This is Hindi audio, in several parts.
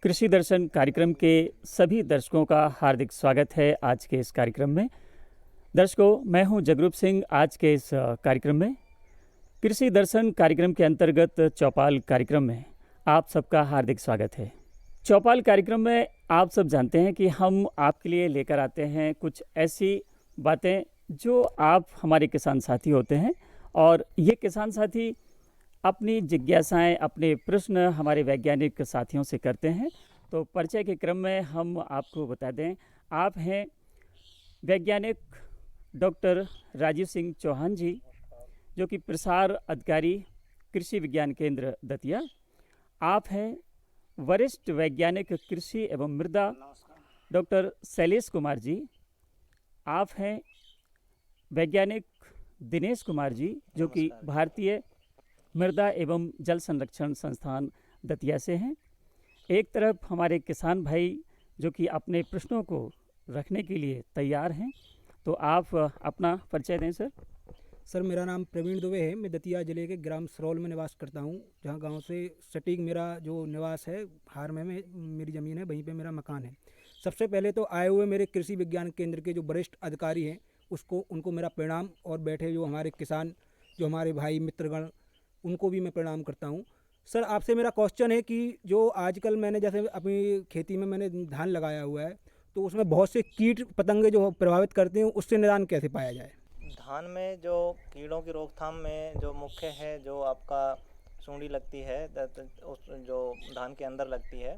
कृषि दर्शन कार्यक्रम के सभी दर्शकों का हार्दिक स्वागत है आज के इस कार्यक्रम में। दर्शकों, मैं हूं जगरूप सिंह। आज के इस कार्यक्रम में कृषि दर्शन कार्यक्रम के अंतर्गत चौपाल कार्यक्रम में आप सबका हार्दिक स्वागत है। चौपाल कार्यक्रम में आप सब जानते हैं कि हम आपके लिए लेकर आते हैं कुछ ऐसी बातें जो आप हमारे किसान साथी होते हैं, और ये किसान साथी अपनी जिज्ञासाएं, अपने प्रश्न हमारे वैज्ञानिक साथियों से करते हैं। तो परिचय के क्रम में हम आपको बता दें, आप हैं वैज्ञानिक डॉक्टर राजीव सिंह चौहान जी, जो कि प्रसार अधिकारी कृषि विज्ञान केंद्र दतिया। आप हैं वरिष्ठ वैज्ञानिक कृषि एवं मृदा डॉक्टर शैलेश कुमार जी। आप हैं वैज्ञानिक दिनेश कुमार जी, जो कि भारतीय मृदा एवं जल संरक्षण संस्थान दतिया से हैं। एक तरफ हमारे किसान भाई जो कि अपने प्रश्नों को रखने के लिए तैयार हैं। तो आप अपना परिचय दें सर। सर, मेरा नाम प्रवीण दुबे है। मैं दतिया ज़िले के ग्राम सरौल में निवास करता हूँ, जहाँ गांव से सटीक मेरा जो निवास है, हार में मेरी ज़मीन है, वहीं पे मेरा मकान है। सबसे पहले तो आए हुए मेरे कृषि विज्ञान केंद्र के जो वरिष्ठ अधिकारी हैं उनको मेरा प्रणाम, और बैठे जो हमारे किसान, जो हमारे भाई मित्रगण, उनको भी मैं प्रणाम करता हूँ। सर, आपसे मेरा क्वेश्चन है कि जो आजकल मैंने जैसे अपनी खेती में मैंने धान लगाया हुआ है, तो उसमें बहुत से कीट पतंगे जो प्रभावित करते हैं, उससे निदान कैसे पाया जाए? धान में जो कीड़ों की रोकथाम में जो मुख्य है, जो आपका सूंडी लगती है, उस जो धान के अंदर लगती है,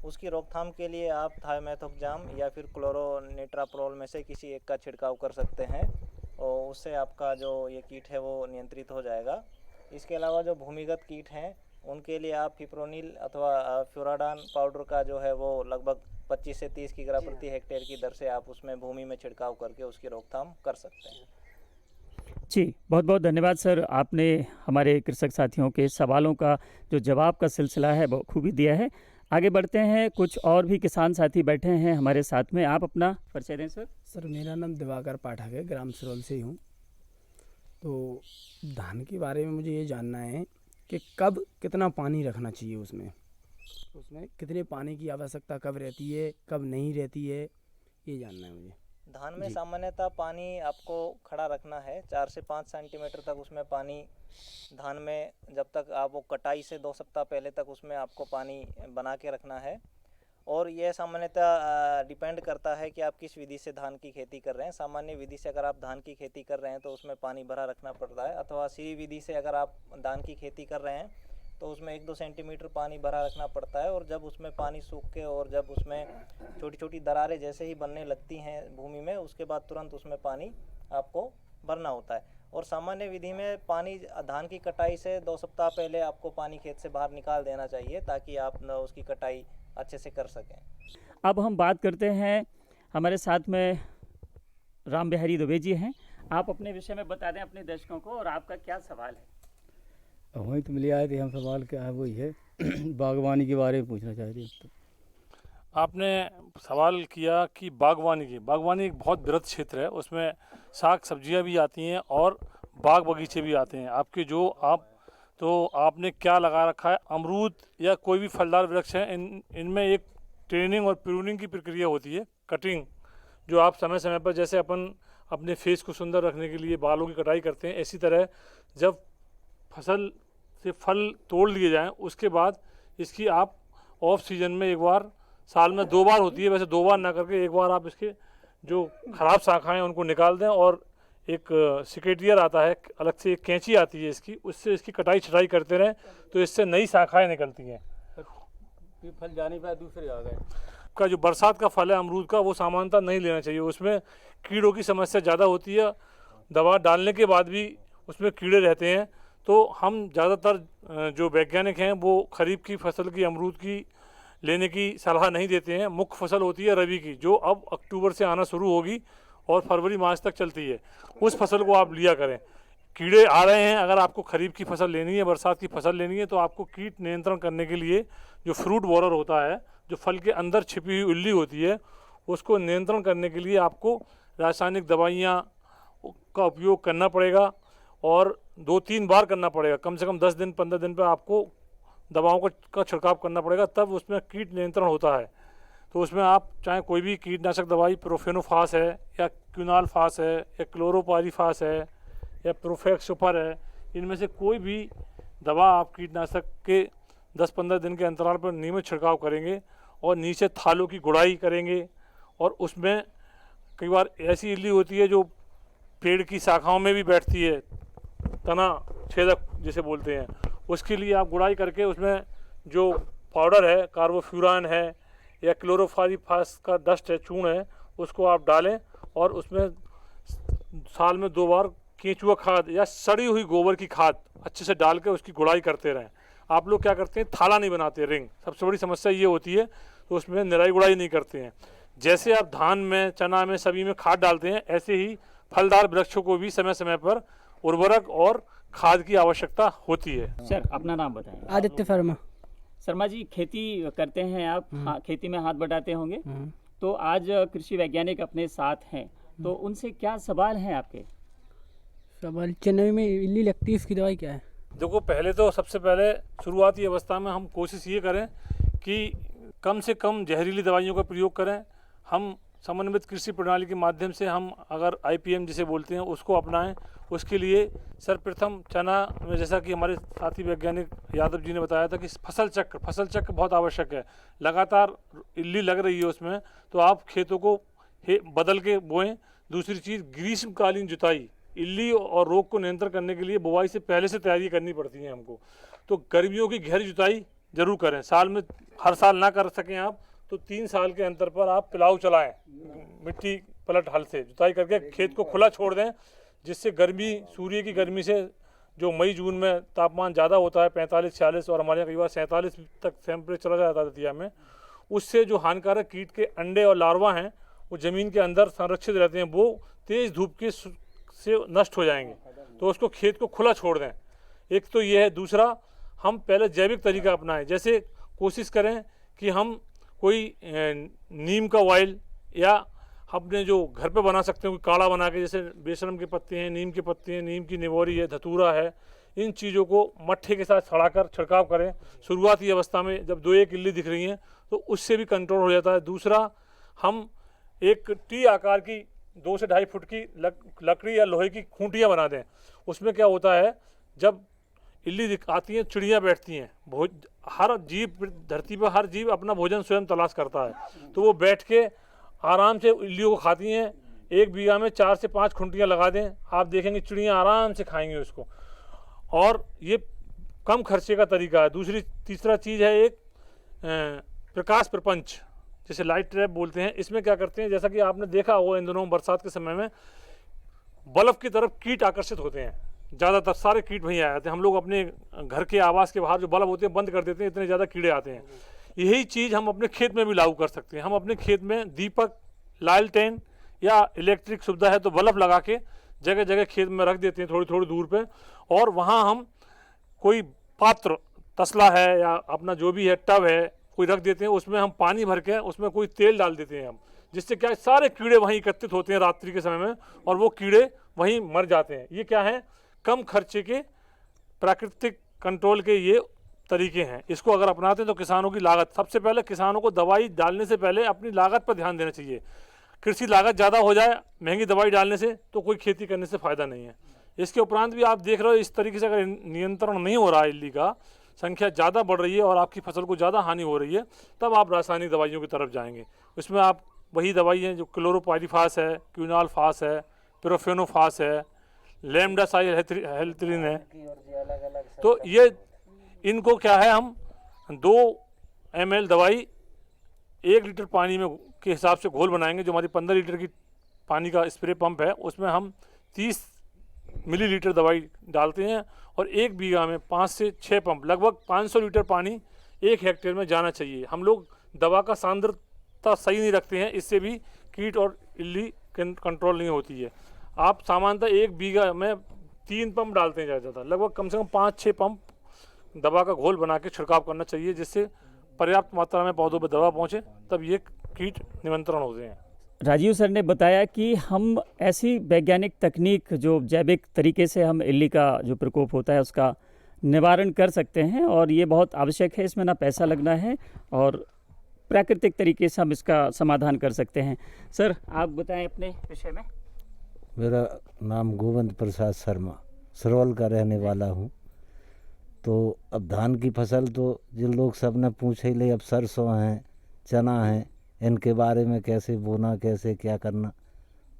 उसकी रोकथाम के लिए आप थायोमेथोक्साम या फिर क्लोरोनिट्राप्रोल में से किसी एक का छिड़काव कर सकते हैं, और उससे आपका जो ये कीट है वो नियंत्रित हो जाएगा। इसके अलावा जो भूमिगत कीट हैं, उनके लिए आप फिप्रोनिल अथवा फ्यूराडान पाउडर का जो है वो लगभग 25 से 30 किग्रा प्रति हेक्टेयर की दर से आप उसमें भूमि में छिड़काव करके उसकी रोकथाम कर सकते हैं। जी, बहुत बहुत धन्यवाद सर। आपने हमारे कृषक साथियों के सवालों का जो जवाब का सिलसिला है वो खूबी दिया है। आगे बढ़ते हैं, कुछ और भी किसान साथी बैठे हैं हमारे साथ में। आप अपना परिचय दें सर। सर, मेरा नाम दिवाकर पाठक है, ग्राम सरौल से ही हूँ। तो धान के बारे में मुझे ये जानना है कि कब कितना पानी रखना चाहिए, उसमें कितने पानी की आवश्यकता कब रहती है, कब नहीं रहती है, ये जानना है मुझे। धान में सामान्यतः पानी आपको खड़ा रखना है 4 से 5 सेंटीमीटर तक। उसमें पानी धान में जब तक आप वो कटाई से 2 सप्ताह पहले तक उसमें आपको पानी बना के रखना है। और यह सामान्यतः डिपेंड करता है कि आप किस विधि से धान की खेती कर रहे हैं। सामान्य विधि से अगर आप धान की खेती कर रहे हैं तो उसमें पानी भरा रखना पड़ता है, अथवा सीरी विधि से अगर आप धान की खेती कर रहे हैं तो उसमें 1-2 सेंटीमीटर पानी भरा रखना पड़ता है। और जब उसमें पानी सूख के और जब उसमें छोटी छोटी दरारें जैसे ही बनने लगती हैं भूमि में, उसके बाद तुरंत उसमें पानी आपको भरना होता है। और सामान्य विधि में पानी धान की कटाई से 2 सप्ताह पहले आपको पानी खेत से बाहर निकाल देना चाहिए, ताकि आप उसकी कटाई अच्छे से कर सकें। अब हम बात करते हैं, हमारे साथ में राम बिहारी दुबे जी हैं। आप अपने विषय में बता दें अपने दर्शकों को, और आपका क्या सवाल है। वहीं तो मिले आए थे हम, सवाल क्या है वही है बागवानी के बारे में पूछना चाह रहे हैं। आपने सवाल किया कि बागवानी एक बहुत बृहद क्षेत्र है, उसमें साग सब्जियां भी आती हैं और बाग बगीचे भी आते हैं। आपके जो आपने क्या लगा रखा है, अमरूद या कोई भी फलदार वृक्ष है, इनमें एक ट्रेनिंग और प्रूनिंग की प्रक्रिया होती है, कटिंग, जो आप समय समय पर, जैसे अपन अपने फेस को सुंदर रखने के लिए बालों की कटाई करते हैं, इसी तरह जब फसल से फल तोड़ लिए जाएं, उसके बाद इसकी आप ऑफ सीजन में एक बार, साल में 2 बार होती है, वैसे 2 बार ना करके एक बार आप इसके जो ख़राब शाखाएं उनको निकाल दें, और एक सिकेटियर आता है, अलग से एक कैंची आती है इसकी, उससे इसकी कटाई छटाई करते रहें, तो इससे नई शाखाएं निकलती हैं। फल जाने पर दूसरे आ गए। का जो बरसात का फल है अमरूद का, वो सामान्यतः नहीं लेना चाहिए, उसमें कीड़ों की समस्या ज़्यादा होती है। दवा डालने के बाद भी उसमें कीड़े रहते हैं। तो हम ज़्यादातर जो वैज्ञानिक हैं वो खरीफ की फसल की अमरूद की लेने की सलाह नहीं देते हैं। मुख्य फसल होती है रबी की, जो अब अक्टूबर से आना शुरू होगी और फरवरी मार्च तक चलती है, उस फसल को आप लिया करें। कीड़े आ रहे हैं, अगर आपको खरीफ की फसल लेनी है, बरसात की फसल लेनी है, तो आपको कीट नियंत्रण करने के लिए जो फ्रूट बोरर होता है, जो फल के अंदर छिपी हुई इल्ली होती है, उसको नियंत्रण करने के लिए आपको रासायनिक दवाइयाँ का उपयोग करना पड़ेगा, और 2-3 बार करना पड़ेगा। कम से कम 10 दिन 15 दिन पर आपको दवाओं का छिड़काव करना पड़ेगा, तब उसमें कीट नियंत्रण होता है। तो उसमें आप चाहे कोई भी कीटनाशक दवाई, प्रोफेनोफास है या क्विनालफास है या क्लोरोपाइरीफास है या प्रोफेक्स सुपर है, इनमें से कोई भी दवा आप कीटनाशक के 10-15 दिन के अंतराल पर नियमित छिड़काव करेंगे और नीचे थालों की गुड़ाई करेंगे। और उसमें कई बार ऐसी इल्ली होती है जो पेड़ की शाखाओं में भी बैठती है, तना छेदक जिसे बोलते हैं, उसके लिए आप गुड़ाई करके उसमें जो पाउडर है, कार्बोफ्यूरान है या क्लोरोपाइरीफास का डस्ट है, चूर्ण है, उसको आप डालें और उसमें साल में 2 बार केंचुआ खाद या सड़ी हुई गोबर की खाद अच्छे से डाल के उसकी गुड़ाई करते रहें। आप लोग क्या करते हैं, थाला नहीं बनाते, रिंग, सबसे बड़ी समस्या ये होती है, तो उसमें निराई गुड़ाई नहीं करते हैं। जैसे आप धान में, चना में, सभी में खाद डालते हैं, ऐसे ही फलदार वृक्षों को भी समय समय पर उर्वरक और खाद की आवश्यकता होती है। सर अपना नाम बताएं। आदित्य शर्मा। शर्मा जी, खेती करते हैं आप, हाँ, खेती में हाथ बटाते होंगे, तो आज कृषि वैज्ञानिक अपने साथ हैं, तो उनसे क्या सवाल हैं आपके? सवाल, चेन्नई में इल्ली लगती है, इसकी दवाई क्या है? देखो, पहले तो सबसे पहले शुरुआती अवस्था में हम कोशिश ये करें कि कम से कम जहरीली दवाइयों का प्रयोग करें। हम समन्वित कृषि प्रणाली के माध्यम से हम अगर IPM जिसे बोलते हैं उसको अपनाएं। उसके लिए सर्वप्रथम चना में, जैसा कि हमारे साथी वैज्ञानिक यादव जी ने बताया था कि फसल चक्र बहुत आवश्यक है। लगातार इल्ली लग रही है उसमें, तो आप खेतों को बदल के बोएं। दूसरी चीज़, ग्रीष्मकालीन जुताई, इल्ली और रोग को नियंत्रण करने के लिए बुवाई से पहले से तैयारी करनी पड़ती है हमको। तो गर्मियों की गहरी जुताई जरूर करें। साल में हर साल ना कर सकें आप तो 3 साल के अंतर पर आप पिलाऊ चलाएं, मिट्टी पलट हल से जुताई करके खेत को खुला छोड़ दें, जिससे गर्मी, सूर्य की गर्मी से जो मई जून में तापमान ज़्यादा होता है 45-46 और हमारे यहाँ कई बार 47 तक टेम्परेचर चला जाता है दतिया में, उससे जो हानिकारक कीट के अंडे और लार्वा हैं वो ज़मीन के अंदर संरक्षित रहते हैं, वो तेज़ धूप के से नष्ट हो जाएंगे। तो उसको खेत को खुला छोड़ दें। एक तो ये है। दूसरा, हम पहले जैविक तरीका अपनाएं। जैसे कोशिश करें कि हम कोई नीम का ऑयल या अपने जो घर पे बना सकते हैं कोई काढ़ा बना के, जैसे बेशरम के पत्ते हैं, नीम के पत्ते हैं, नीम की निवोरी है, धतूरा है, इन चीज़ों को मट्ठे के साथ सड़ाकर छिड़काव करें। शुरुआती अवस्था में जब 2-1 इल्ली दिख रही हैं तो उससे भी कंट्रोल हो जाता है। दूसरा, हम एक टी आकार की 2 से 2.5 फुट की लकड़ी या लोहे की खूंटियाँ बना दें। उसमें क्या होता है, जब इल्ली आती हैं, चिड़ियाँ बैठती हैं, हर जीव धरती पर, हर जीव अपना भोजन स्वयं तलाश करता है, तो वो बैठ के आराम से इल्लियों को खाती हैं। 1 बीघा में 4 से 5 खूंटियाँ लगा दें, आप देखेंगे चिड़ियाँ आराम से खाएंगी उसको, और ये कम खर्चे का तरीका है। तीसरा चीज़ है एक प्रकाश प्रपंच, जैसे लाइट ट्रैप बोलते हैं। इसमें क्या करते हैं, जैसा कि आपने देखा होगा इन दिनों बरसात के समय में बल्ब की तरफ कीट आकर्षित होते हैं, ज़्यादातर सारे कीट वहीं आ जाते हैं। हम लोग अपने घर के आवास के बाहर जो बल्ब होते हैं बंद कर देते हैं, इतने ज़्यादा कीड़े आते हैं। यही चीज़ हम अपने खेत में भी लागू कर सकते हैं। हम अपने खेत में दीपक, लालटेन या इलेक्ट्रिक सुविधा है तो बल्ब लगा के जगह जगह खेत में रख देते हैं, थोड़ी थोड़ी दूर पे, और वहाँ हम कोई पात्र, तसला है या अपना जो भी है टब है, कोई रख देते हैं, उसमें हम पानी भर के उसमें कोई तेल डाल देते हैं हम, जिससे क्या सारे कीड़े वहीं एकत्रित होते हैं रात्रि के समय में, और वो कीड़े वहीं मर जाते हैं। ये क्या है, कम खर्चे के प्राकृतिक कंट्रोल के ये तरीके हैं। इसको अगर अपनाते हैं तो किसानों की लागत, सबसे पहले किसानों को दवाई डालने से पहले अपनी लागत पर ध्यान देना चाहिए। कृषि लागत ज़्यादा हो जाए महंगी दवाई डालने से तो कोई खेती करने से फ़ायदा नहीं है। इसके उपरांत भी आप देख रहे हो इस तरीके से अगर नियंत्रण नहीं हो रहा है, इल्ली का संख्या ज़्यादा बढ़ रही है और आपकी फसल को ज़्यादा हानि हो रही है, तब आप रासायनिक दवाइयों की तरफ जाएंगे। उसमें आप वही दवाई हैं जो क्लोरोपाइरीफास है, क्विनालफास है, प्रोफेनोफास है, लैम्डासाइलहेल्थ्रिन है। तो ये इनको क्या है, हम 2 ml दवाई 1 लीटर पानी में के हिसाब से घोल बनाएंगे। जो हमारी 15 लीटर की पानी का स्प्रे पंप है उसमें हम 30 मिलीलीटर दवाई डालते हैं, और 1 बीघा में 5 से 6 पंप, लगभग 500 लीटर पानी 1 हेक्टेयर में जाना चाहिए। हम लोग दवा का सांद्रता सही नहीं रखते हैं, इससे भी कीट और इल्ली कंट्रोल नहीं होती है। आप सामान्यतः 1 बीघा में 3 पंप डालते हैं ज़्यादा, लगभग कम से कम 5-6 पंप दवा का घोल बना के छिड़काव करना चाहिए, जिससे पर्याप्त मात्रा में पौधों पर दवा पहुँचे, तब ये कीट नियंत्रण होते हैं। राजीव सर ने बताया कि हम ऐसी वैज्ञानिक तकनीक, जो जैविक तरीके से हम इल्ली का जो प्रकोप होता है उसका निवारण कर सकते हैं और ये बहुत आवश्यक है। इसमें ना पैसा लगना है और प्राकृतिक तरीके से हम इसका समाधान कर सकते हैं। सर, आप बताएं अपने विषय में। मेरा नाम गोविंद प्रसाद शर्मा, सरवल का रहने वाला हूँ। तो अब धान की फसल तो जिन लोग सब ने पूछे ही ले, अब सरसों हैं, चना है, इनके बारे में कैसे बोना, कैसे क्या करना,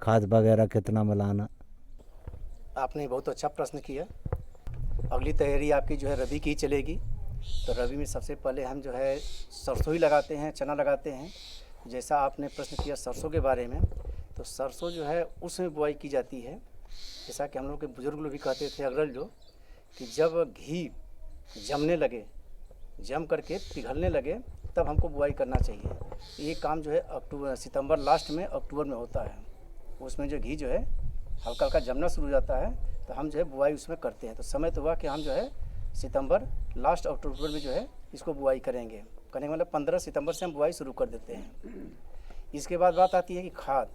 खाद वगैरह कितना मिलाना। आपने बहुत अच्छा प्रश्न किया। अगली तैयारी आपकी जो है रबी की चलेगी। तो रबी में सबसे पहले हम जो है सरसों ही लगाते हैं, चना लगाते हैं। जैसा आपने प्रश्न किया सरसों के बारे में, तो सरसों जो है उसमें बुआई की जाती है। जैसा कि हम लोग के बुजुर्ग लोग भी कहते थे, अग्रज लोग, कि जब घी जमने लगे, जम करके पिघलने लगे, तब हमको बुआई करना चाहिए। ये काम जो है सितंबर लास्ट में, अक्टूबर में होता है। उसमें जो घी जो है हल्का हल्का जमना शुरू हो जाता है, तो हम जो है बुआई उसमें करते हैं। तो समय तो हुआ कि हम जो है सितंबर लास्ट अक्टूबर में जो है इसको बुआई करेंगे। करने का मतलब 15 सितंबर से हम बुआई शुरू कर देते हैं। इसके बाद बात आती है कि खाद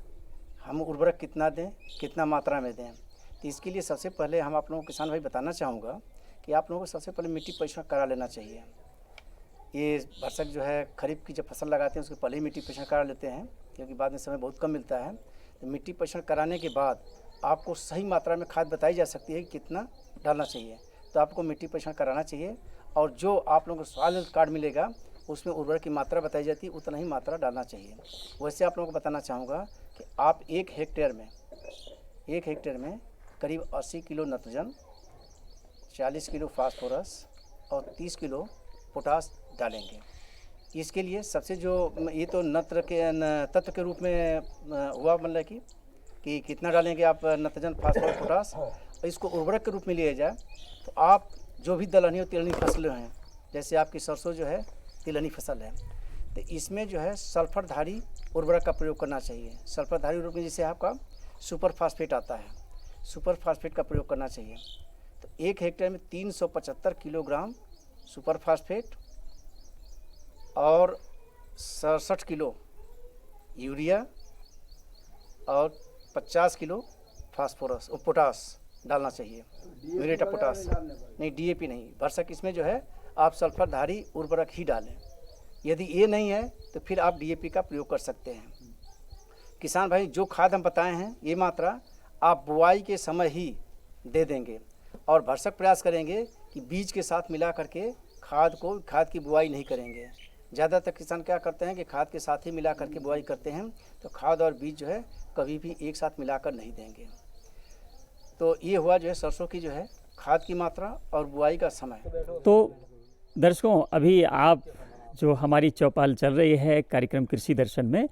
हम उर्वरक कितना दें, कितना मात्रा में दें। तो इसके लिए सबसे पहले हम आप लोगों को किसान भाई बताना चाहूँगा कि आप लोगों को सबसे पहले मिट्टी परीक्षण करा लेना चाहिए। ये भरसक जो है खरीफ की जब फसल लगाते हैं उसके पहले ही मिट्टी परीक्षण करा लेते हैं, क्योंकि बाद में समय बहुत कम मिलता है। तो मिट्टी परीक्षण कराने के बाद आपको सही मात्रा में खाद बताई जा सकती है कि कितना डालना चाहिए। तो आपको मिट्टी परीक्षण कराना चाहिए, और जो आप लोगों को सॉइल हेल्थ कार्ड मिलेगा उसमें उर्वरक की मात्रा बताई जाती है, उतना ही मात्रा डालना चाहिए। वैसे आप लोगों को बताना चाहूँगा कि आप एक हेक्टेयर में करीब 80 किलो नत्रजन, 40 किलो फास्फोरस और 30 किलो पोटास डालेंगे। इसके लिए सबसे जो ये तो नत्र के तत्व के रूप में हुआ, मतलब कि कितना डालेंगे आप नत्रजन, फास्फोरस, पोटास। इसको उर्वरक के रूप में लिया जाए तो आप जो भी दलहनी और तिलहनी फसलें हैं, जैसे आपकी सरसों जो है तिलहनी फसल है, तो इसमें जो है सल्फरधारी उर्वरक का प्रयोग करना चाहिए। सल्फरधारी उर्वरक में जैसे आपका सुपर फास्फेट आता है, सुपर फास्फेट का प्रयोग करना चाहिए। तो एक हेक्टेयर में 375 किलोग्राम सुपर फास्फेट और 67 किलो यूरिया और 50 किलो फास्फोरस और पोटास डालना चाहिए। म्यूरेट ऑफ पोटास नहीं, डीएपी नहीं। भरसक इसमें जो है आप सल्फरधारी उर्वरक ही डालें। यदि ये नहीं है तो फिर आप डीएपी का प्रयोग कर सकते हैं। किसान भाई, जो खाद हम बताए हैं ये मात्रा आप बुआई के समय ही दे देंगे, और भरसक प्रयास करेंगे कि बीज के साथ मिला करके खाद की बुआई नहीं करेंगे। ज़्यादातर किसान क्या करते हैं कि खाद के साथ ही मिला करके बुआई करते हैं, तो खाद और बीज जो है कभी भी एक साथ मिलाकर नहीं देंगे। तो ये हुआ जो है सरसों की जो है खाद की मात्रा और बुआई का समय। तो दर्शकों, अभी आप जो हमारी चौपाल चल रही है कार्यक्रम कृषि दर्शन में,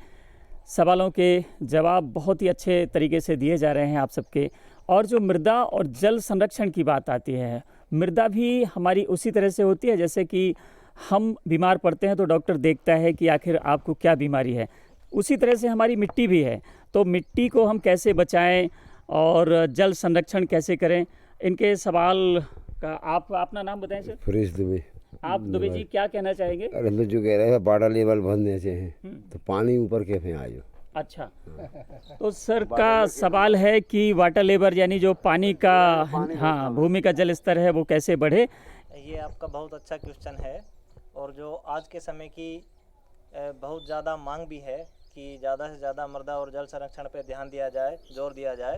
सवालों के जवाब बहुत ही अच्छे तरीके से दिए जा रहे हैं आप सबके। और जो मृदा और जल संरक्षण की बात आती है, मृदा भी हमारी उसी तरह से होती है जैसे कि हम बीमार पड़ते हैं तो डॉक्टर देखता है कि आखिर आपको क्या बीमारी है, उसी तरह से हमारी मिट्टी भी है। तो मिट्टी को हम कैसे बचाएं और जल संरक्षण कैसे करें, इनके सवाल का आप अपना नाम बताएं सर। फ्रेश दुबे। आप दुबे जी क्या कहना चाहेंगे? अरे तो जो कह रहे हैं वाटर लेवल बहुत नीचे है, तो पानी ऊपर कैसे आ जाओ। अच्छा, तो सर का सवाल है कि वाटर लेवल यानी जो पानी का, हाँ, भूमि का जल स्तर है वो कैसे बढ़े। ये आपका बहुत अच्छा क्वेश्चन है, और जो आज के समय की बहुत ज़्यादा मांग भी है कि ज़्यादा से ज़्यादा मृदा और जल संरक्षण पर ध्यान दिया जाए, जोर दिया जाए,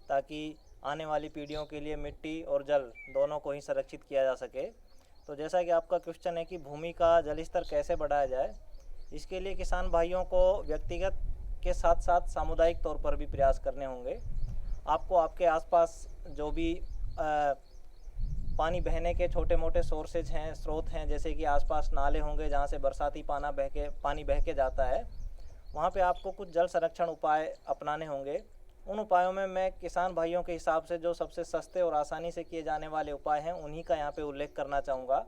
ताकि आने वाली पीढ़ियों के लिए मिट्टी और जल दोनों को ही संरक्षित किया जा सके। तो जैसा कि आपका क्वेश्चन है कि भूमि का जल स्तर कैसे बढ़ाया जाए, इसके लिए किसान भाइयों को व्यक्तिगत के साथ साथ सामुदायिक तौर पर भी प्रयास करने होंगे। आपको आपके आसपास जो भी पानी बहने के छोटे मोटे सोर्सेज हैं, स्रोत हैं, जैसे कि आसपास नाले होंगे जहाँ से बरसाती पानी बह के जाता है, वहाँ पे आपको कुछ जल संरक्षण उपाय अपनाने होंगे। उन उपायों में मैं किसान भाइयों के हिसाब से जो सबसे सस्ते और आसानी से किए जाने वाले उपाय हैं उन्हीं का यहाँ पे उल्लेख करना चाहूँगा।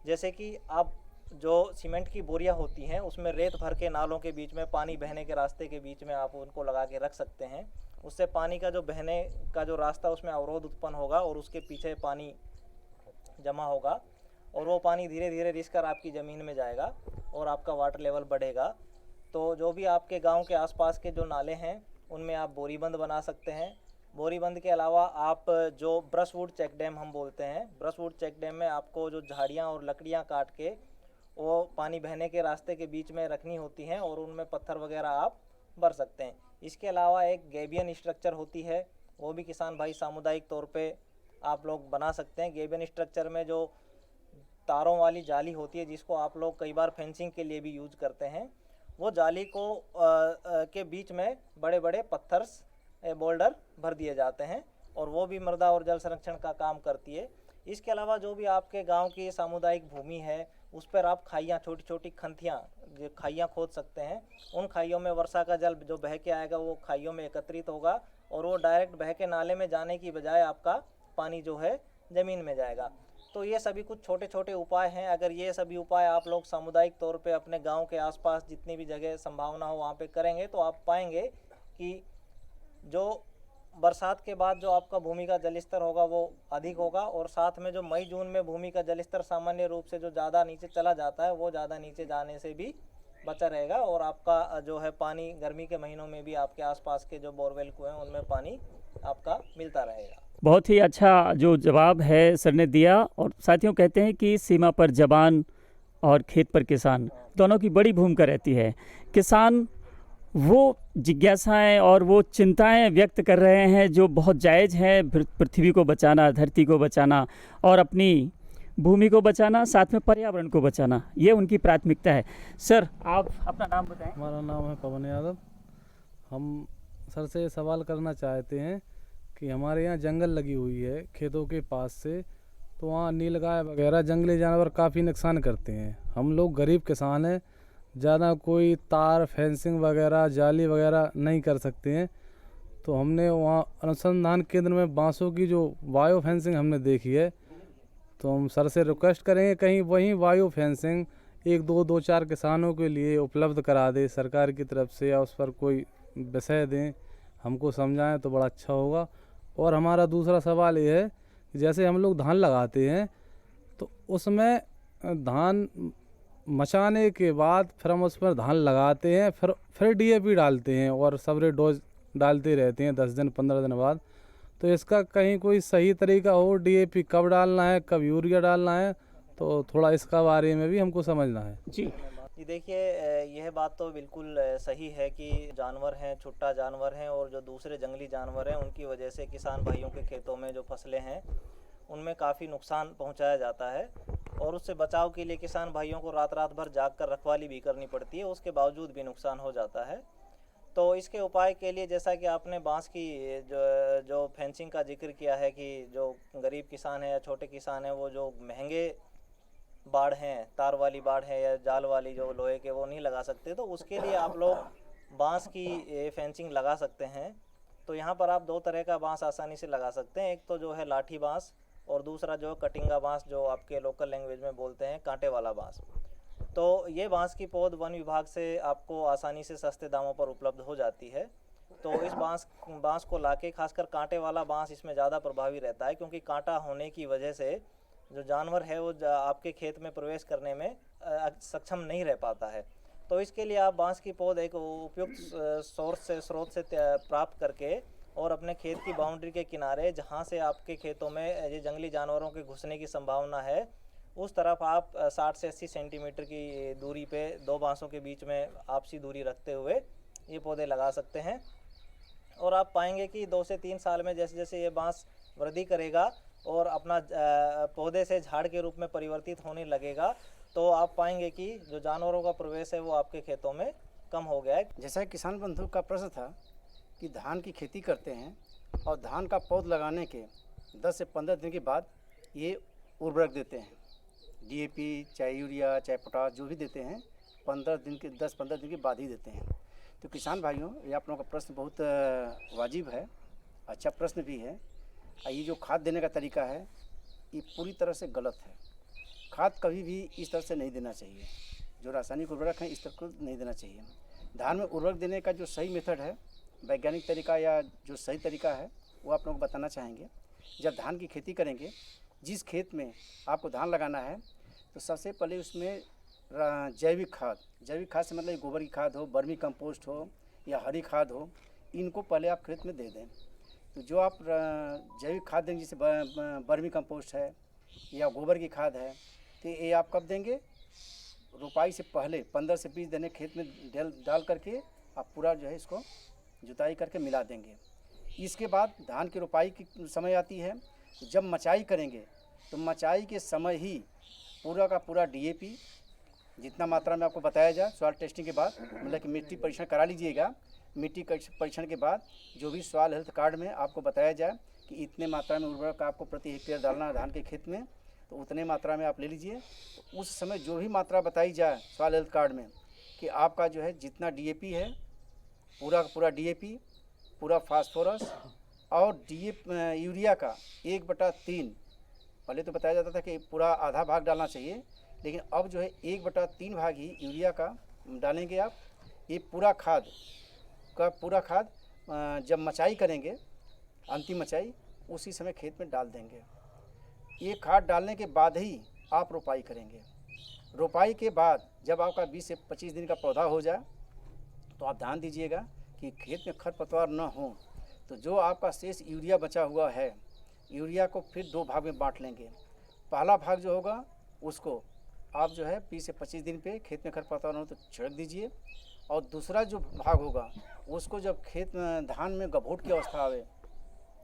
जैसे कि आप जो सीमेंट की बोरियां होती हैं उसमें रेत भर के नालों के बीच में, पानी बहने के रास्ते के बीच में आप उनको लगा के रख सकते हैं। उससे पानी का जो बहने का जो रास्ता उसमें अवरोध उत्पन्न होगा और उसके पीछे पानी जमा होगा, और वो पानी धीरे धीरे रिसकर आपकी ज़मीन में जाएगा और आपका वाटर लेवल बढ़ेगा। तो जो भी आपके गांव के आसपास के जो नाले हैं उनमें आप बोरीबंद बना सकते हैं। बोरीबंद के अलावा आप जो ब्रशवुड चेक डैम हम बोलते हैं, ब्रशवुड चेक डैम में आपको जो झाड़ियाँ और लकड़ियाँ काट के वो पानी बहने के रास्ते के बीच में रखनी होती हैं और उनमें पत्थर वगैरह आप भर सकते हैं। इसके अलावा एक गैबियन स्ट्रक्चर होती है, वो भी किसान भाई सामुदायिक तौर पे आप लोग बना सकते हैं। गैबियन स्ट्रक्चर में जो तारों वाली जाली होती है, जिसको आप लोग कई बार फेंसिंग के लिए भी यूज करते हैं, वो जाली को के बीच में बड़े बड़े पत्थर्स बोल्डर भर दिए जाते हैं और वो भी मृदा और जल संरक्षण का काम करती है। इसके अलावा जो भी आपके गांव की सामुदायिक भूमि है, उस पर आप खाइयाँ, छोटी छोटी खंतियाँ, जो खाइयाँ खोद सकते हैं। उन खाइयों में वर्षा का जल जो बह के आएगा वो खाइयों में एकत्रित होगा और वो डायरेक्ट बह के नाले में जाने की बजाय आपका पानी जो है ज़मीन में जाएगा। तो ये सभी कुछ छोटे छोटे उपाय हैं। अगर ये सभी उपाय आप लोग सामुदायिक तौर पे अपने गांव के आसपास जितनी भी जगह संभावना हो वहाँ पे करेंगे तो आप पाएंगे कि जो बरसात के बाद जो आपका भूमि का जल स्तर होगा वो अधिक होगा और साथ में जो मई जून में भूमि का जल स्तर सामान्य रूप से जो ज़्यादा नीचे चला जाता है वो ज़्यादा नीचे जाने से भी बचा रहेगा और आपका जो है पानी गर्मी के महीनों में भी आपके आसपास के जो बोरवेल कुएं हैं उनमें पानी आपका मिलता रहेगा। बहुत ही अच्छा जो जवाब है सर ने दिया। और साथियों, कहते हैं कि सीमा पर जवान और खेत पर किसान, दोनों की बड़ी भूमिका रहती है। किसान वो जिज्ञासाएं और वो चिंताएं व्यक्त कर रहे हैं जो बहुत जायज़ हैं, पृथ्वी को बचाना, धरती को बचाना और अपनी भूमि को बचाना, साथ में पर्यावरण को बचाना, ये उनकी प्राथमिकता है। सर, आप अपना नाम बताएं। हमारा नाम है पवन यादव। हम सर से सवाल करना चाहते हैं कि हमारे यहाँ जंगल लगी हुई है खेतों के पास से, तो वहाँ नीलगाय वगैरह जंगली जानवर काफ़ी नुकसान करते हैं। हम लोग गरीब किसान हैं, ज़्यादा कोई तार फेंसिंग वगैरह जाली वगैरह नहीं कर सकते हैं, तो हमने वहाँ अनुसंधान केंद्र में बांसों की जो वायु फेंसिंग हमने देखी है, तो हम सर से रिक्वेस्ट करेंगे कहीं वहीं वायु फेंसिंग एक दो चार किसानों के लिए उपलब्ध करा दे सरकार की तरफ से, या उस पर कोई विषय दें, हमको समझाएं तो बड़ा अच्छा होगा। और हमारा दूसरा सवाल ये है कि जैसे हम लोग धान लगाते हैं तो उसमें धान मचाने के बाद फिर हम उस पर धान लगाते हैं, फिर डीएपी डालते हैं और सवरे डोज डालते रहते हैं 10 दिन 15 दिन बाद। तो इसका कहीं कोई सही तरीका हो, डीएपी कब डालना है, कब यूरिया डालना है, तो थोड़ा इसका बारे में भी हमको समझना है। जी देखिए, यह बात तो बिल्कुल सही है कि जानवर हैं, छुट्टा जानवर हैं और जो दूसरे जंगली जानवर हैं उनकी वजह से किसान भाइयों के खेतों में जो फसलें हैं उनमें काफ़ी नुकसान पहुंचाया जाता है और उससे बचाव के लिए किसान भाइयों को रात भर जाग कर रखवाली भी करनी पड़ती है, उसके बावजूद भी नुकसान हो जाता है। तो इसके उपाय के लिए जैसा कि आपने बांस की जो फेंसिंग का जिक्र किया है कि जो गरीब किसान है या छोटे किसान हैं वो जो महंगे बाड़ हैं, तार वाली बाड़ है या जाल वाली जो लोहे के, वो नहीं लगा सकते, तो उसके लिए आप लोग बांस की फेंसिंग लगा सकते हैं। तो यहाँ पर आप 2 तरह का बांस आसानी से लगा सकते हैं, एक तो जो है लाठी बांस और दूसरा जो कटिंगा बांस, जो आपके लोकल लैंग्वेज में बोलते हैं कांटे वाला बांस। तो ये बांस की पौध वन विभाग से आपको आसानी से सस्ते दामों पर उपलब्ध हो जाती है। तो इस बांस को लाके, खासकर कांटे वाला बांस इसमें ज़्यादा प्रभावी रहता है क्योंकि कांटा होने की वजह से जो जानवर है वो आपके खेत में प्रवेश करने में सक्षम नहीं रह पाता है। तो इसके लिए आप बांस की पौध एक उपयुक्त स्रोत से प्राप्त करके और अपने खेत की बाउंड्री के किनारे, जहाँ से आपके खेतों में ये जंगली जानवरों के घुसने की संभावना है, उस तरफ आप 60 से 80 सेंटीमीटर की दूरी पे 2 बांसों के बीच में आपसी दूरी रखते हुए ये पौधे लगा सकते हैं। और आप पाएंगे कि 2 से 3 साल में जैसे जैसे ये बांस वृद्धि करेगा और अपना पौधे से झाड़ के रूप में परिवर्तित होने लगेगा, तो आप पाएंगे कि जो जानवरों का प्रवेश है वो आपके खेतों में कम हो गया है। जैसा किसान बंधु का प्रश्न था कि धान की खेती करते हैं और धान का पौध लगाने के 10 से 15 दिन के बाद ये उर्वरक देते हैं, डीएपी चाहे यूरिया चाहे पोटाश जो भी देते हैं 10-15 दिन के बाद ही देते हैं। तो किसान भाइयों, ये आप लोगों का प्रश्न बहुत वाजिब है, अच्छा प्रश्न भी है। ये जो खाद देने का तरीका है ये पूरी तरह से गलत है। खाद कभी भी इस तरह से नहीं देना चाहिए, जो रासायनिक उर्वरक हैं इस तरह को नहीं देना चाहिए। धान में उर्वरक देने का जो सही मेथड है, वैज्ञानिक तरीका या जो सही तरीका है, वो आप लोगों को बताना चाहेंगे। जब धान की खेती करेंगे, जिस खेत में आपको धान लगाना है, तो सबसे पहले उसमें जैविक खाद से मतलब गोबर की खाद हो, वर्मी कंपोस्ट हो या हरी खाद हो, इनको पहले आप खेत में दे दें। तो जो आप जैविक खाद देंगे, जैसे बर्मी कंपोस्ट है या गोबर की खाद है, तो ये आप कब देंगे? रोपाई से पहले 15 से 20 दिन खेत में डाल करके आप पूरा जो है इसको जुताई करके मिला देंगे। इसके बाद धान की रोपाई की समय आती है, जब मचाई करेंगे तो मचाई के समय ही पूरा का पूरा DAP जितना मात्रा में आपको बताया जाए, सॉइल टेस्टिंग के बाद, मतलब कि मिट्टी परीक्षण करा लीजिएगा। मिट्टी परीक्षण के बाद जो भी सॉइल हेल्थ कार्ड में आपको बताया जाए कि इतने मात्रा में उर्वरक आपको प्रति हेक्टेयर डालना है धान के खेत में, तो उतने मात्रा में आप ले लीजिए। तो उस समय जो भी मात्रा बताई जाए सॉइल हेल्थ कार्ड में कि आपका जो है जितना DAP है, पूरा का पूरा DAP, पूरा फास्फोरस और यूरिया का 1/3, पहले तो बताया जाता था कि पूरा आधा भाग डालना चाहिए, लेकिन अब जो है 1/3 भाग ही यूरिया का डालेंगे आप। ये पूरा खाद जब मचाई करेंगे, अंतिम मचाई, उसी समय खेत में डाल देंगे। ये खाद डालने के बाद ही आप रोपाई करेंगे। रोपाई के बाद जब आपका 20 से 25 दिन का पौधा हो जाए तो आप ध्यान दीजिएगा कि खेत में खरपतवार न हो। तो जो आपका शेष यूरिया बचा हुआ है, यूरिया को फिर 2 भाग में बांट लेंगे। पहला भाग जो होगा उसको आप जो है 20 से 25 दिन पे खेत में खरपतवार न हो तो छिड़क दीजिए, और दूसरा जो भाग होगा उसको जब खेत में धान में गभोट की अवस्था आवे,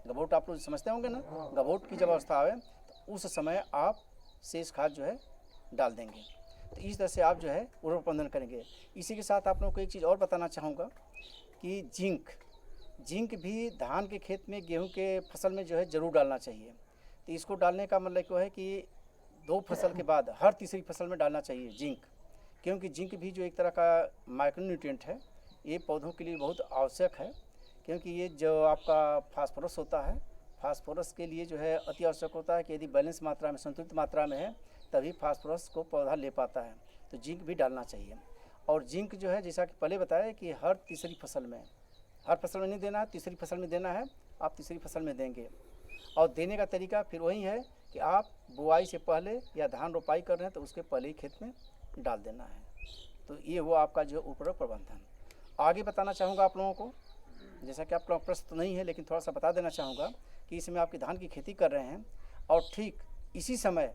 गभोट आप लोग समझते होंगे ना, गभोट की जब अवस्था आवे तो उस समय आप शेष खाद जो है डाल देंगे। तो इस तरह से आप जो है उर्वरक प्रबंधन करेंगे। इसी के साथ आप लोगों को एक चीज़ और बताना चाहूँगा कि जिंक भी धान के खेत में, गेहूं के फसल में जो है ज़रूर डालना चाहिए। तो इसको डालने का मतलब क्या है कि 2 फसल के बाद हर तीसरी फसल में डालना चाहिए जिंक, क्योंकि जिंक भी जो एक तरह का माइक्रोन्यूट्रिएंट है, ये पौधों के लिए बहुत आवश्यक है। क्योंकि ये जो आपका फास्फोरस होता है, फास्फोरस के लिए जो है अति आवश्यक होता है कि यदि बैलेंस मात्रा में, संतुलित मात्रा में है, तभी फास्फोरस को पौधा ले पाता है। तो जिंक भी डालना चाहिए। और जिंक जो है जैसा कि पहले बताया कि हर तीसरी फसल में, हर फसल में नहीं देना है, तीसरी फसल में देना है, आप तीसरी फसल में देंगे। और देने का तरीका फिर वही है कि आप बुआई से पहले या धान रोपाई कर रहे हैं तो उसके पहले ही खेत में डाल देना है। तो ये हुआ आपका जो उर्वरक प्रबंधन। आगे बताना चाहूँगा आप लोगों को, जैसा कि आप लोग प्रश्न तो नहीं है लेकिन थोड़ा सा बता देना चाहूँगा कि इस समय आपकी धान की खेती कर रहे हैं और ठीक इसी समय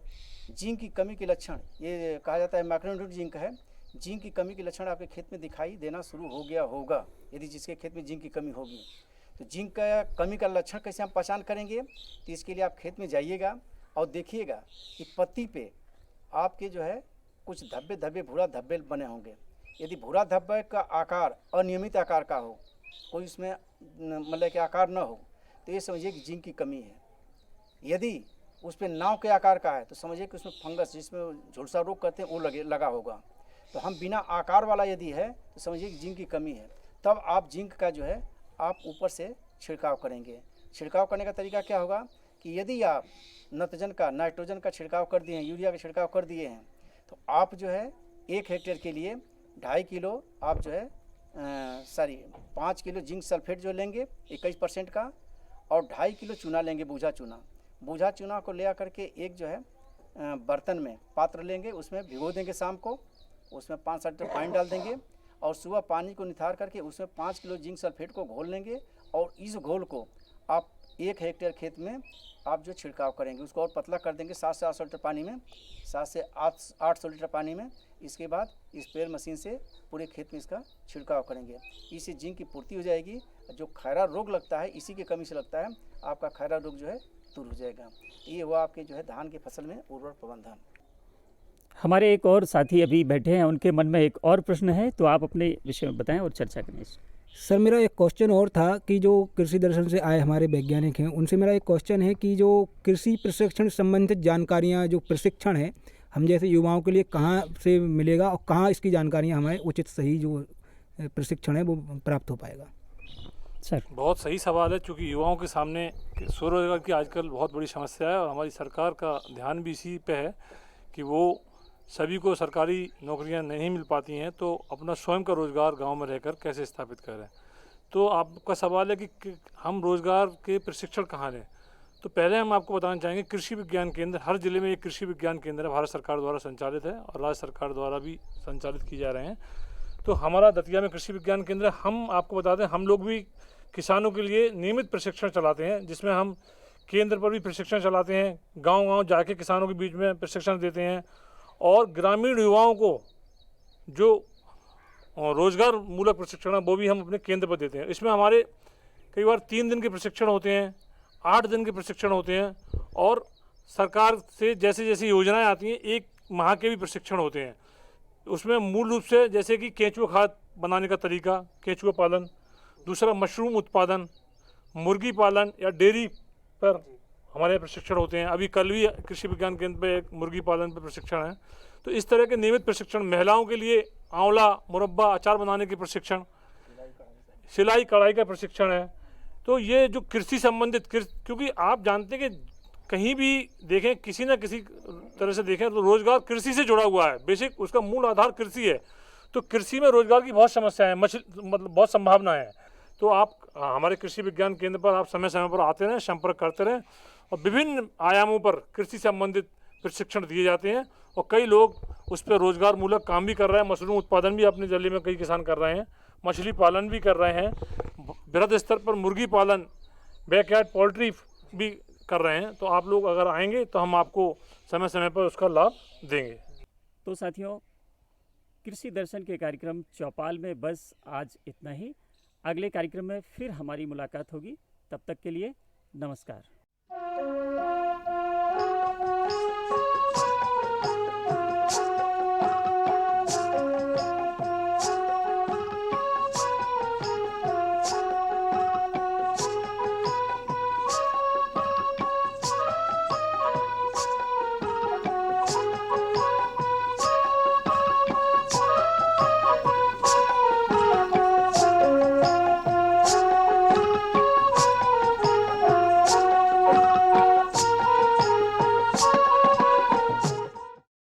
जिंक की कमी के लक्षण, ये कहा जाता है माइक्रोन्यूट्रिएंट जिंक है, जिंक की कमी के लक्षण आपके खेत में दिखाई देना शुरू हो गया होगा। यदि जिसके खेत में जिंक की कमी होगी तो जिंक का कमी का लक्षण कैसे हम पहचान करेंगे? तो इसके लिए आप खेत में जाइएगा और देखिएगा कि पत्ती पे आपके जो है कुछ धब्बे धब्बे, भूरा धब्बे बने होंगे। यदि भूरा धब्बे का आकार अनियमित आकार का हो, कोई उसमें मतलब कि आकार न हो, तो ये समझिए कि जिंक की कमी है। यदि उस पर नाव के आकार का है तो समझिए कि उसमें फंगस, जिसमें झुलसा रोग कहते हैं, वो लगा होगा। तो हम बिना आकार वाला यदि है तो समझिए कि जिंक की कमी है। तब आप जिंक का जो है आप ऊपर से छिड़काव करेंगे। छिड़काव करने का तरीका क्या होगा कि यदि आप नत्रजन का, नाइट्रोजन का छिड़काव कर दिए हैं, यूरिया का छिड़काव कर दिए हैं, तो आप जो है 1 हेक्टेयर के लिए 2.5 किलो आप जो है 5 किलो जिंक सल्फेट जो लेंगे 21% का, और 2.5 किलो चूना लेंगे, बूझा चूना। बूझा चूना को ले आकर के एक जो है बर्तन में पात्र लेंगे, उसमें भिगो देंगे शाम को, उसमें 5-7 लीटर पानी डाल देंगे और सुबह पानी को निथार करके उसमें 5 किलो जिंक सल्फेट को घोल लेंगे। और इस घोल को आप 1 हेक्टेयर खेत में आप जो छिड़काव करेंगे उसको और पतला कर देंगे 7 से 800 लीटर पानी में, 7 से 800 लीटर पानी में। इसके बाद स्प्रेयर मशीन से पूरे खेत में इसका छिड़काव करेंगे। इससे जिंक की पूर्ति हो जाएगी। जो खैरा रोग लगता है इसी की कमी से लगता है, आपका खैरा रोग जो है दूर हो जाएगा। ये हुआ आपके जो है धान की फसल में उर्वरक प्रबंधन। हमारे एक और साथी अभी बैठे हैं, उनके मन में एक और प्रश्न है, तो आप अपने विषय में बताएं और चर्चा करें इस। सर मेरा एक क्वेश्चन और था कि जो कृषि दर्शन से आए हमारे वैज्ञानिक हैं, उनसे मेरा एक क्वेश्चन है कि जो कृषि प्रशिक्षण संबंधित जानकारियाँ, जो प्रशिक्षण है, हम जैसे युवाओं के लिए कहाँ से मिलेगा और कहाँ इसकी जानकारियाँ हमें उचित सही जो प्रशिक्षण है वो प्राप्त हो पाएगा? सर बहुत सही सवाल है, क्योंकि युवाओं के सामने स्वरोजगार की आजकल बहुत बड़ी समस्या है और हमारी सरकार का ध्यान भी इसी पे है कि वो सभी को सरकारी नौकरियां नहीं मिल पाती हैं, तो अपना स्वयं का रोज़गार गांव में रहकर कैसे स्थापित करें। तो आपका सवाल है कि हम रोज़गार के प्रशिक्षण कहाँ लें। तो पहले हम आपको बताना चाहेंगे कृषि विज्ञान केंद्र, हर ज़िले में एक कृषि विज्ञान केंद्र है, भारत सरकार द्वारा संचालित है और राज्य सरकार द्वारा भी संचालित किए जा रहे हैं। तो हमारा दतिया में कृषि विज्ञान केंद्र, हम आपको बता दें, हम लोग भी किसानों के लिए नियमित प्रशिक्षण चलाते हैं, जिसमें हम केंद्र पर भी प्रशिक्षण चलाते हैं, गांव-गांव जाके किसानों के बीच में प्रशिक्षण देते हैं और ग्रामीण युवाओं को जो रोजगार मूलक प्रशिक्षण है वो भी हम अपने केंद्र पर देते हैं। इसमें हमारे कई बार 3 दिन के प्रशिक्षण होते हैं, 8 दिन के प्रशिक्षण होते हैं और सरकार से जैसे जैसी योजनाएं आती हैं 1 माह के भी प्रशिक्षण होते हैं। उसमें मूल रूप से जैसे कि केंचुआ खाद बनाने का तरीका, केंचुआ पालन, दूसरा मशरूम उत्पादन, मुर्गी पालन या डेयरी पर हमारे प्रशिक्षण होते हैं। अभी कल भी कृषि विज्ञान केंद्र पे एक मुर्गी पालन पर प्रशिक्षण है। तो इस तरह के नियमित प्रशिक्षण, महिलाओं के लिए आंवला मुरब्बा अचार बनाने के प्रशिक्षण, सिलाई कढ़ाई का प्रशिक्षण है। तो ये जो कृषि संबंधित, क्योंकि आप जानते हैं कि कहीं भी देखें, किसी न किसी तरह से देखें तो रोजगार कृषि से जुड़ा हुआ है। बेसिक उसका मूल आधार कृषि है। तो कृषि में रोजगार की बहुत समस्या है, मतलब बहुत संभावनाएं हैं। तो आप हमारे कृषि विज्ञान केंद्र पर आप समय समय पर आते रहें, संपर्क करते रहें और विभिन्न आयामों पर कृषि संबंधित प्रशिक्षण दिए जाते हैं और कई लोग उस पर रोजगार मूलक काम भी कर रहे हैं। मशरूम उत्पादन भी अपने जिले में कई किसान कर रहे हैं, मछली पालन भी कर रहे हैं, बृहद स्तर पर मुर्गी पालन, बैकयार्ड पोल्ट्री भी कर रहे हैं। तो आप लोग अगर आएंगे तो हम आपको समय समय पर उसका लाभ देंगे। तो साथियों, कृषि दर्शन के कार्यक्रम चौपाल में बस आज इतना ही। अगले कार्यक्रम में फिर हमारी मुलाकात होगी। तब तक के लिए नमस्कार।